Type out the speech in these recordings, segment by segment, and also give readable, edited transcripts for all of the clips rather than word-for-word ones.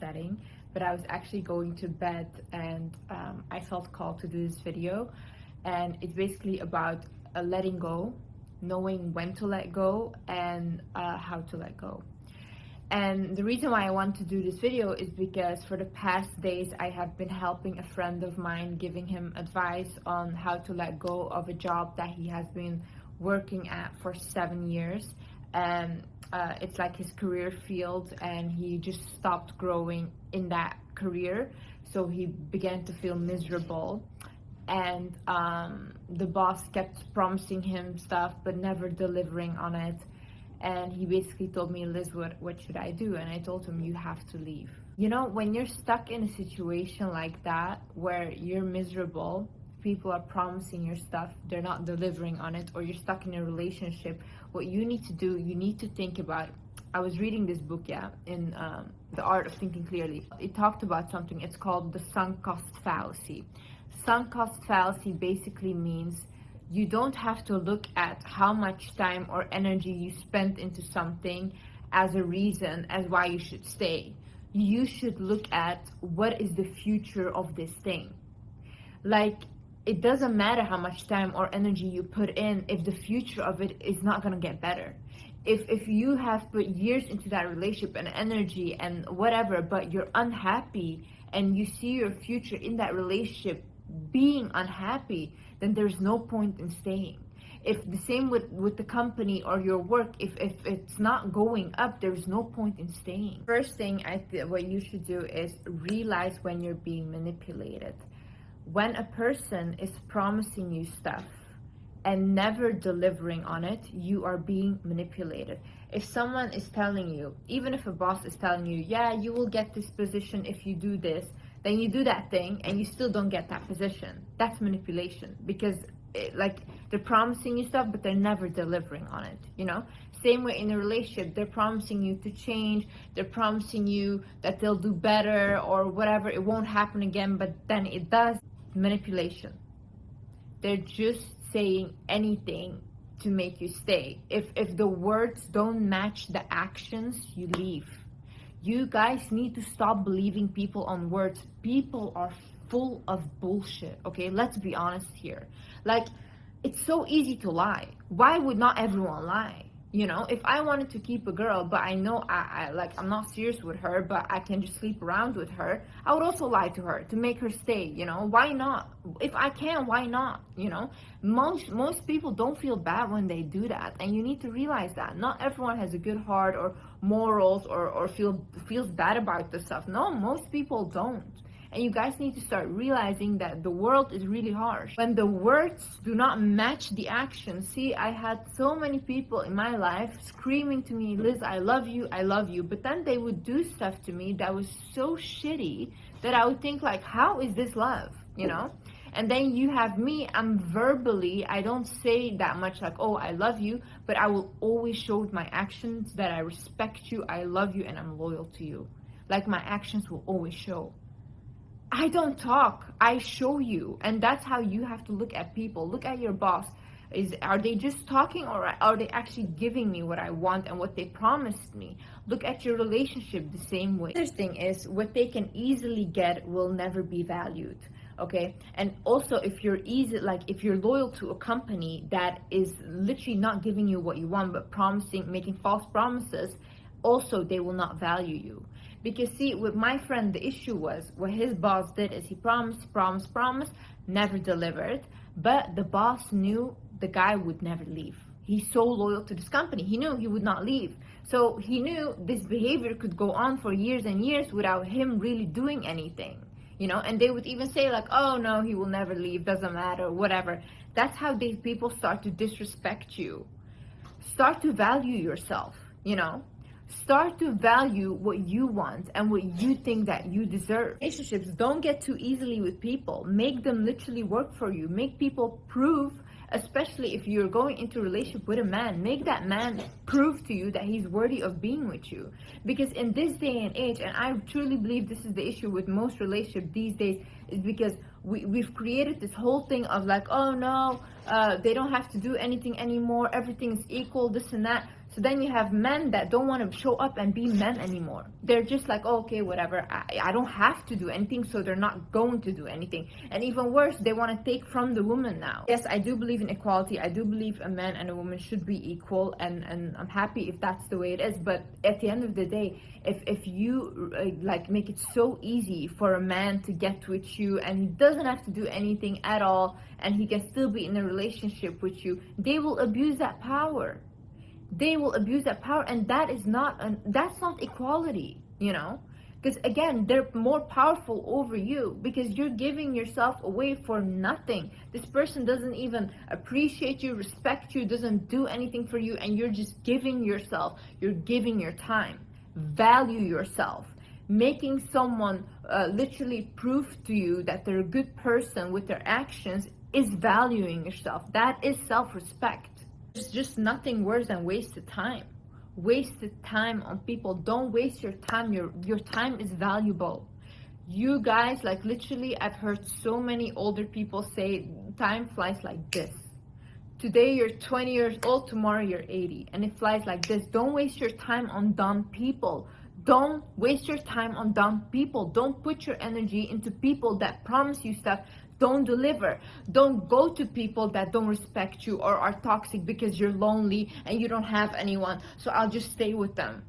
setting, but I was actually going to bed and I felt called to do this video. And it's basically about letting go, knowing when to let go, and how to let go. And the reason why I want to do this video is because for the past days I have been helping a friend of mine, giving him advice on how to let go of a job that he has been working at for 7 years. And it's like his career field, and he just stopped growing in that career, so he began to feel miserable. And the boss kept promising him stuff but never delivering on it. And he basically told me, Liz, what should I do? And I told him, you have to leave. You know, when you're stuck in a situation like that where you're miserable, people are promising your stuff, they're not delivering on it, or you're stuck in a relationship, what you need to do, you need to think about. I was reading this book, in The Art of Thinking Clearly. It talked about something, it's called the sunk cost fallacy. Sunk cost fallacy basically means you don't have to look at how much time or energy you spent into something as a reason as why you should stay. You should look at what is the future of this thing. Like, it doesn't matter how much time or energy you put in if the future of it is not going to get better. If you have put years into that relationship and energy and whatever, but you're unhappy and you see your future in that relationship being unhappy, then there's no point in staying. If the same with the company or your work, if it's not going up, there's no point in staying. First thing what you should do is realize when you're being manipulated. When a person is promising you stuff and never delivering on it, you are being manipulated. If someone is telling you, even if a boss is telling you, yeah, you will get this position if you do this, then you do that thing and you still don't get that position. That's manipulation, because they're promising you stuff but they're never delivering on it, you know? Same way in a relationship, they're promising you to change, they're promising you that they'll do better or whatever, it won't happen again, but then it does. Manipulation. They're just saying anything to make you stay. If the words don't match the actions, you leave. You guys need to stop believing people on words. People are full of bullshit, okay? Let's be honest here. Like, it's so easy to lie. Why would not everyone lie? You know, if I wanted to keep a girl, but I know I'm not serious with her, but I can just sleep around with her, I would also lie to her to make her stay, you know? Why not? If I can, why not? You know, most people don't feel bad when they do that, and you need to realize that. Not everyone has a good heart or morals or feels bad about this stuff. No, most people don't. And you guys need to start realizing that the world is really harsh. When the words do not match the action. See, I had so many people in my life screaming to me, Liz, I love you, I love you. But then they would do stuff to me that was so shitty that I would think, like, how is this love, you know? And then you have me, I'm verbally, I don't say that much like, oh, I love you, but I will always show with my actions that I respect you, I love you, and I'm loyal to you. Like, my actions will always show. I don't talk, I show you. And that's how you have to look at people. Look at your boss. Are they just talking, or are they actually giving me what I want and what they promised me? Look at your relationship the same way. The other thing is, what they can easily get will never be valued. Okay, and also if you're if you're loyal to a company that is literally not giving you what you want but making false promises, also they will not value you. Because see, with my friend, the issue was what his boss did is he promised, never delivered, but the boss knew the guy would never leave. He's so loyal to this company, he knew he would not leave. So he knew this behavior could go on for years and years without him really doing anything. You know, and they would even say like, oh no, he will never leave, doesn't matter, whatever. That's how these people start to disrespect you. Start to value yourself, you know. Start to value what you want and what you think that you deserve. Relationships, don't get too easily with people. Make them literally work for you. Make people prove, especially if you're going into a relationship with a man, make that man prove to you that he's worthy of being with you. Because in this day and age, and I truly believe this is the issue with most relationships these days, is because we've created this whole thing of like, oh no, they don't have to do anything anymore, everything is equal, this and that. So then you have men that don't want to show up and be men anymore. They're just like, oh, okay, whatever, I don't have to do anything, so they're not going to do anything. And even worse, they want to take from the woman now. Yes, I do believe in equality. I do believe a man and a woman should be equal, and I'm happy if that's the way it is. But at the end of the day, if you like make it so easy for a man to get with you and he doesn't have to do anything at all, and he can still be in a relationship with you, they will abuse that power. They will abuse that power, and that's not equality, you know, because again, they're more powerful over you because you're giving yourself away for nothing. This person doesn't even appreciate you, respect you, doesn't do anything for you, and you're just giving yourself, you're giving your time. Value yourself. Making someone literally prove to you that they're a good person with their actions is valuing yourself. That is self-respect. There's just nothing worse than wasted time. Wasted time on people. Don't waste your time. Your time is valuable. You guys, like literally, I've heard so many older people say time flies like this. Today you're 20 years old, tomorrow you're 80, and it flies like this. Don't waste your time on dumb people. Don't waste your time on dumb people. Don't put your energy into people that promise you stuff, don't deliver. Don't go to people that don't respect you or are toxic because you're lonely and you don't have anyone, so I'll just stay with them.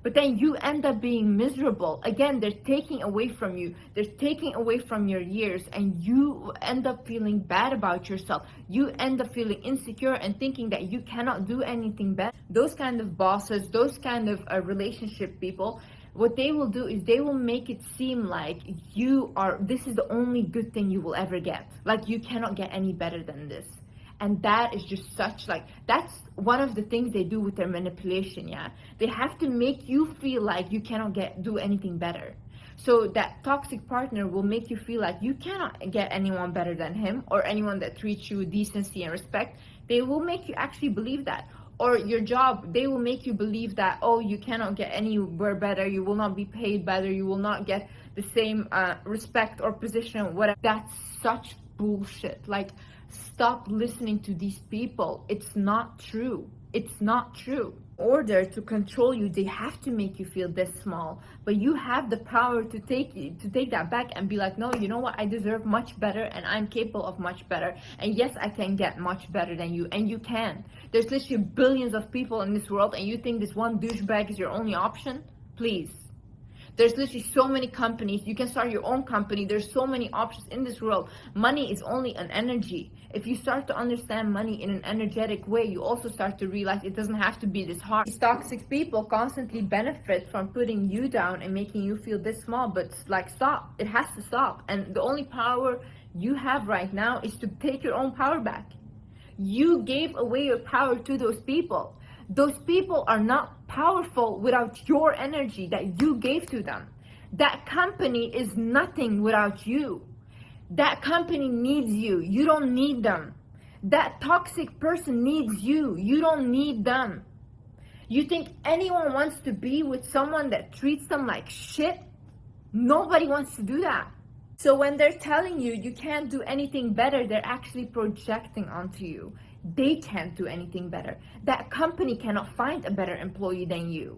But then you end up being miserable. Again, they're taking away from you. They're taking away from your years, and you end up feeling bad about yourself. You end up feeling insecure and thinking that you cannot do anything better. Those kind of bosses, those kind of relationship people, what they will do is they will make it seem like this is the only good thing you will ever get. Like you cannot get any better than this. And that is just that's one of the things they do with their manipulation, yeah? They have to make you feel like you cannot do anything better. So that toxic partner will make you feel like you cannot get anyone better than him or anyone that treats you with decency and respect. They will make you actually believe that. Or your job, they will make you believe that, oh, you cannot get anywhere better, you will not be paid better, you will not get the same respect or position, whatever. That's such bullshit. Like, stop listening to these people. It's not true. It's not true. In order to control you, they have to make you feel this small, but you have the power to take that back and be like, no, you know what, I deserve much better and I'm capable of much better, and yes, I can get much better than you, and you can. There's literally billions of people in this world, and you think this one douchebag is your only option? Please. There's literally so many companies. You can start your own company. There's so many options in this world. Money is only an energy. If you start to understand money in an energetic way, you also start to realize it doesn't have to be this hard. These toxic people constantly benefit from putting you down and making you feel this small, but like, stop. It has to stop. And the only power you have right now is to take your own power back. You gave away your power to those people. Those people are not powerful without your energy that you gave to them. That company is nothing without you. That company needs you. You don't need them. That toxic person needs you. You don't need them. You think anyone wants to be with someone that treats them like shit? Nobody wants to do that. So when they're telling you you can't do anything better, they're actually projecting onto you. They can't do anything better. That company cannot find a better employee than you.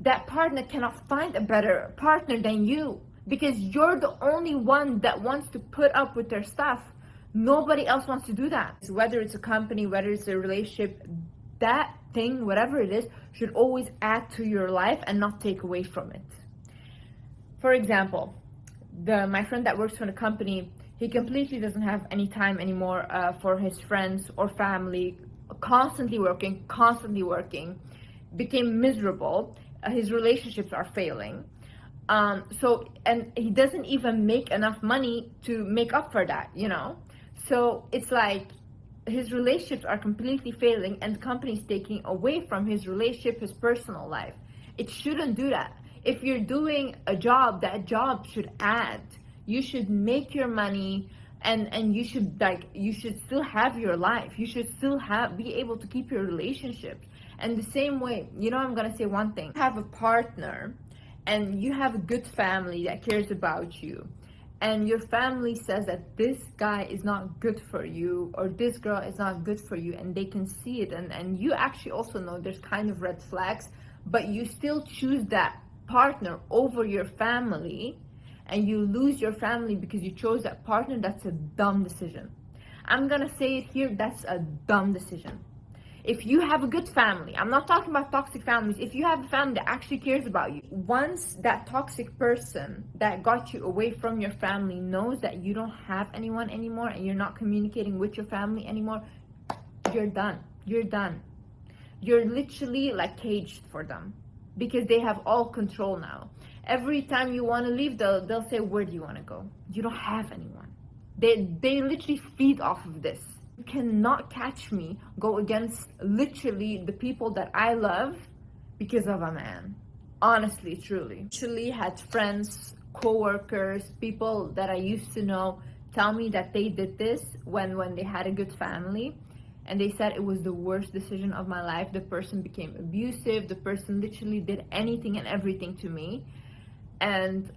That partner cannot find a better partner than you, because you're the only one that wants to put up with their stuff. Nobody else wants to do that. Whether it's a company, whether it's a relationship, that thing, whatever it is, should always add to your life and not take away from it. For example, my friend that works for the company, he completely doesn't have any time anymore for his friends or family, constantly working, became miserable. His relationships are failing. And he doesn't even make enough money to make up for that, you know? So it's like his relationships are completely failing and the company is taking away from his relationship, his personal life. It shouldn't do that. If you're doing a job, that job should add. You should make your money, and you should still have your life. You should still be able to keep your relationships. And the same way, you know, I'm gonna say one thing. Have a partner and you have a good family that cares about you, and your family says that this guy is not good for you or this girl is not good for you, and they can see it, and you actually also know there's kind of red flags, but you still choose that partner over your family, and you lose your family because you chose that partner, that's a dumb decision. I'm gonna say it here, that's a dumb decision. If you have a good family, I'm not talking about toxic families, if you have a family that actually cares about you, once that toxic person that got you away from your family knows that you don't have anyone anymore and you're not communicating with your family anymore, you're done. You're done. You're literally like caged for them because they have all control now. Every time you want to leave, they'll say, where do you want to go? You don't have anyone. They literally feed off of this. You cannot catch me go against literally the people that I love because of a man. Honestly, truly. Actually had friends, co-workers, people that I used to know tell me that they did this when they had a good family, and they said it was the worst decision of my life. The person became abusive, the person literally did anything and everything to me. And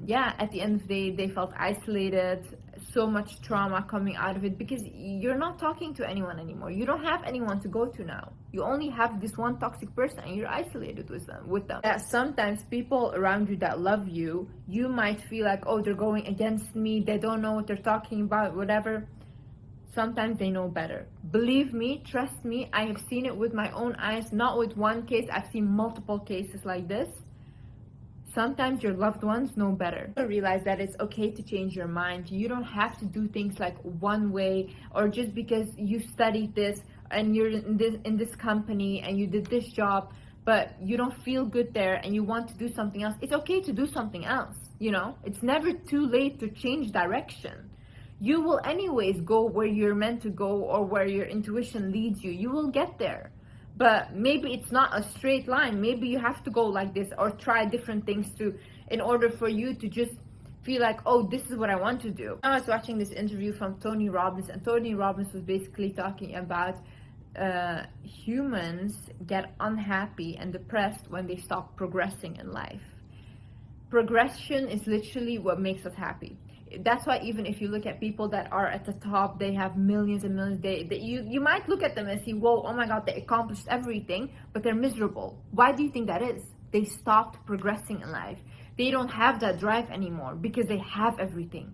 yeah, at the end of the day, they felt isolated, so much trauma coming out of it because you're not talking to anyone anymore. You don't have anyone to go to now. You only have this one toxic person and you're isolated with them. Yeah, sometimes people around you that love you, you might feel like, oh, they're going against me, they don't know what they're talking about, whatever. Sometimes they know better. Believe me, trust me, I have seen it with my own eyes, not with one case, I've seen multiple cases like this. Sometimes your loved ones know better. Realize that it's okay to change your mind. You don't have to do things like one way, or just because you studied this and you're in this company and you did this job, but you don't feel good there and you want to do something else. It's okay to do something else, you know? It's never too late to change direction. You will anyways go where you're meant to go or where your intuition leads you. You will get there. But maybe it's not a straight line. Maybe you have to go like this or try different things in order for you to just feel like, oh, this is what I want to do. I was watching this interview from Tony Robbins, and Tony Robbins was basically talking about humans get unhappy and depressed when they stop progressing in life. Progression is literally what makes us happy. That's why even if you look at people that are at the top, they have millions and millions, you might look at them and see, whoa, oh my god, they accomplished everything, but they're miserable. Why do you think that is? They stopped progressing in life. They don't have that drive anymore because they have everything.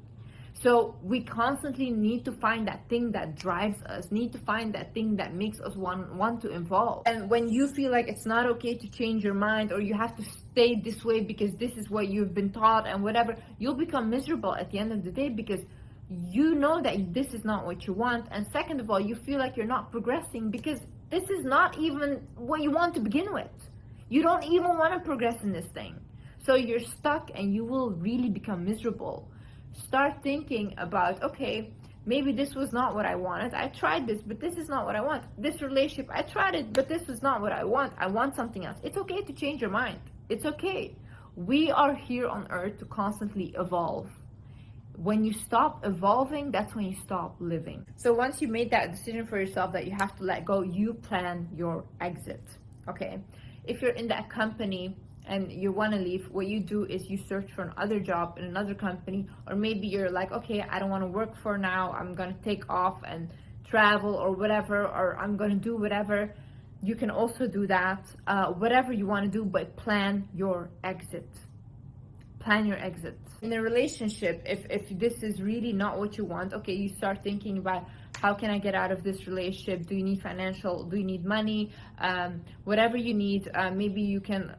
So we constantly need to find that thing that drives us, need to find that thing that makes us want to evolve. And when you feel like it's not okay to change your mind, or you have to stay this way because this is what you've been taught and whatever, you'll become miserable at the end of the day because you know that this is not what you want. And second of all, you feel like you're not progressing because this is not even what you want to begin with. You don't even want to progress in this thing. So you're stuck and you will really become miserable. Start thinking about, okay, maybe this was not what I wanted. I tried this, but this is not what I want. This relationship, I tried it, but this is not what I want. I want something else. It's okay to change your mind. It's okay. We are here on earth to constantly evolve. When you stop evolving, that's when you stop living. So once you made that decision for yourself that you have to let go, you plan your exit, okay? If you're in that company and you want to leave, what you do is you search for another job in another company, or maybe you're like, okay, I don't want to work for now, I'm gonna take off and travel or whatever, or I'm gonna do whatever. You can also do that, whatever you want to do, but plan your exit. Plan your exit. In a relationship, if this is really not what you want, okay, you start thinking about, how can I get out of this relationship? Do you need financial? Do you need money? Whatever you need, maybe you can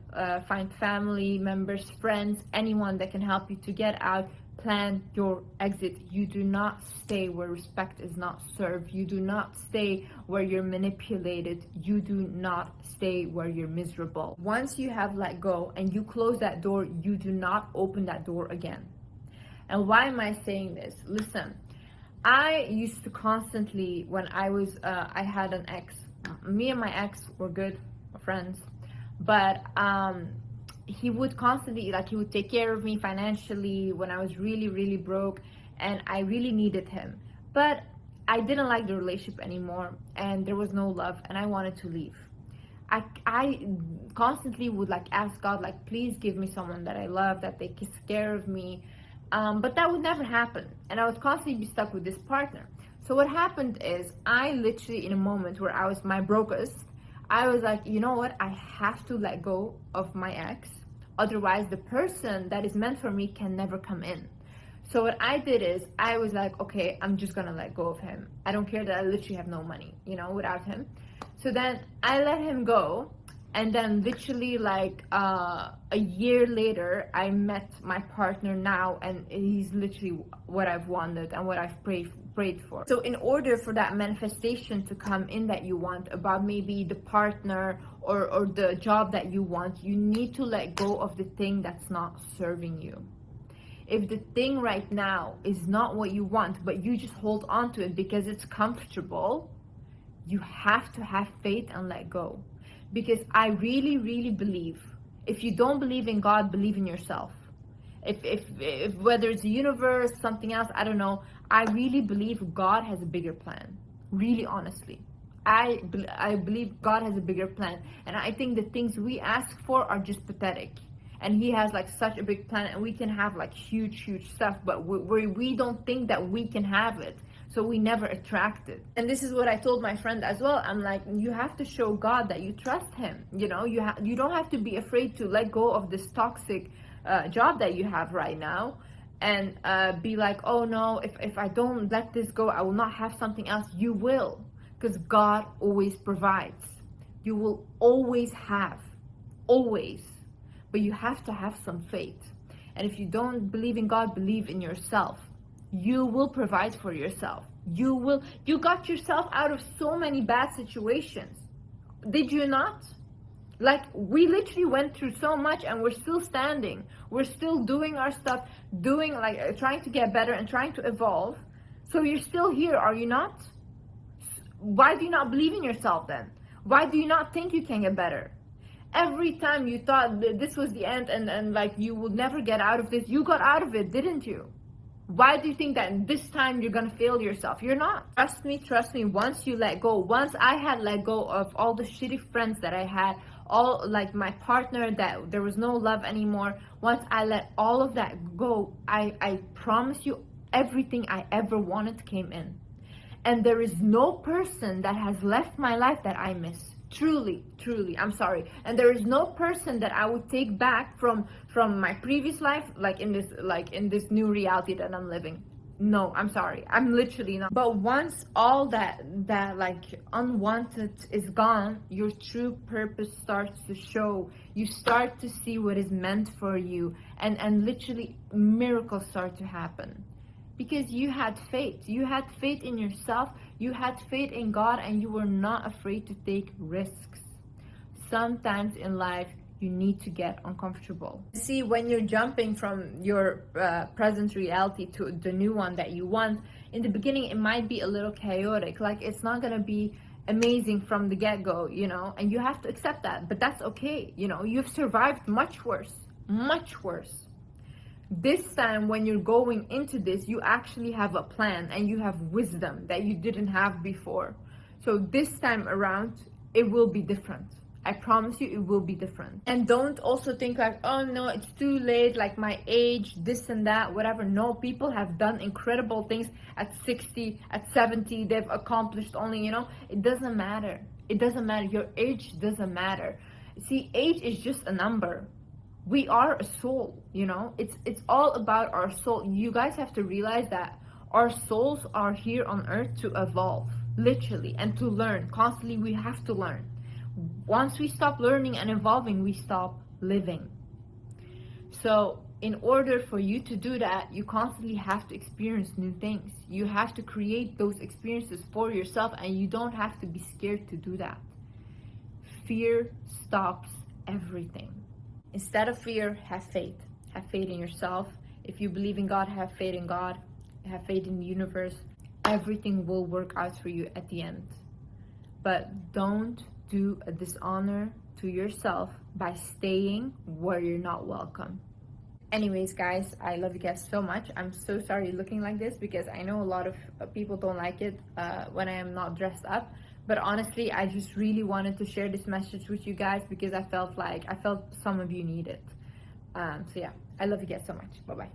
find family members, friends, anyone that can help you to get out. Plan your exit. You do not stay where respect is not served. You do not stay where you're manipulated. You do not stay where you're miserable. Once you have let go and you close that door, you do not open that door again. And why am I saying this? Listen, I used to constantly, when I had an ex, me and my ex were good friends, but he would constantly, like, he would take care of me financially when I was really, really broke, and I really needed him. But I didn't like the relationship anymore, and there was no love, and I wanted to leave. I constantly would like ask God, like, please give me someone that I love, that takes care of me, But that would never happen, and I would constantly be stuck with this partner. So what happened is, I literally, in a moment where I was my brokest, I was like, you know what, I have to let go of my ex, otherwise the person that is meant for me can never come in. So what I did is, I was like, okay, I'm just gonna let go of him. I don't care that I literally have no money, you know, without him. So then I let him go, and then literally like a year later, I met my partner now, and he's literally what I've wanted and what I've prayed for. So in order for that manifestation to come in that you want, about maybe the partner or the job that you want, you need to let go of the thing that's not serving you. If the thing right now is not what you want, but you just hold on to it because it's comfortable, you have to have faith and let go. Because I really, really believe, if you don't believe in God, believe in yourself. If whether it's the universe, something else, I don't know, I really believe God has a bigger plan. Really, honestly. I believe God has a bigger plan. And I think the things we ask for are just pathetic. And he has like such a big plan, and we can have like huge stuff, but we don't think that we can have it, so we never attract it. And this is what I told my friend as well. I'm like, you have to show God that you trust him. You know, you don't have to be afraid to let go of this toxic job that you have right now, and be like, oh no, if I don't let this go, I will not have something else. You will, because God always provides. You will always have, always. But you have to have some faith. And if you don't believe in God, believe in yourself. You will provide for yourself. You got yourself out of so many bad situations. Did you not? Like, we literally went through so much, and we're still standing. We're still doing our stuff, trying to get better and trying to evolve. So you're still here, are you not? Why do you not believe in yourself then? Why do you not think you can get better? Every time you thought that this was the end and like you would never get out of this, you got out of it, didn't you? Why do you think that this time you're gonna fail yourself? You're not. Trust me, once you let go, once I had let go of all the shitty friends that I had, all like my partner, that there was no love anymore, once I let all of that go, I promise you, everything I ever wanted came in. And there is no person that has left my life that I miss. Truly, I'm sorry. And there is no person that I would take back from my previous life, like in this new reality that I'm living. No, I'm sorry. I'm literally not. But once all that like unwanted is gone, your true purpose starts to show. You start to see what is meant for you, and literally miracles start to happen. Because you had faith. You had faith in yourself. You had faith in God, and you were not afraid to take risks. Sometimes in life, you need to get uncomfortable. See, when you're jumping from your present reality to the new one that you want, in the beginning, it might be a little chaotic. Like, it's not gonna be amazing from the get-go, you know, and you have to accept that. But that's okay, you know. You've survived much worse. This time, when you're going into this, you actually have a plan and you have wisdom that you didn't have before. So this time around, it will be different. I promise you, it will be different. And don't also think like, oh no, it's too late, like my age, this and that, whatever. No, people have done incredible things at 60, at 70, they've accomplished only, you know, it doesn't matter. It doesn't matter. Your age doesn't matter. See, age is just a number. We are a soul, you know. It's all about our soul. You guys have to realize that our souls are here on earth to evolve, literally, and to learn. Constantly, we have to learn. Once we stop learning and evolving, we stop living. So in order for you to do that, you constantly have to experience new things. You have to create those experiences for yourself, and you don't have to be scared to do that. Fear stops everything. Instead of fear, have faith. Have faith in yourself. If you believe in God, have faith in God. Have faith in the universe. Everything will work out for you at the end. But don't do a dishonor to yourself by staying where you're not welcome. Anyways, guys, I love you guys so much. I'm so sorry looking like this, because I know a lot of people don't like it when I am not dressed up. But honestly, I just really wanted to share this message with you guys, because I felt some of you need it. So yeah, I love you guys so much. Bye-bye.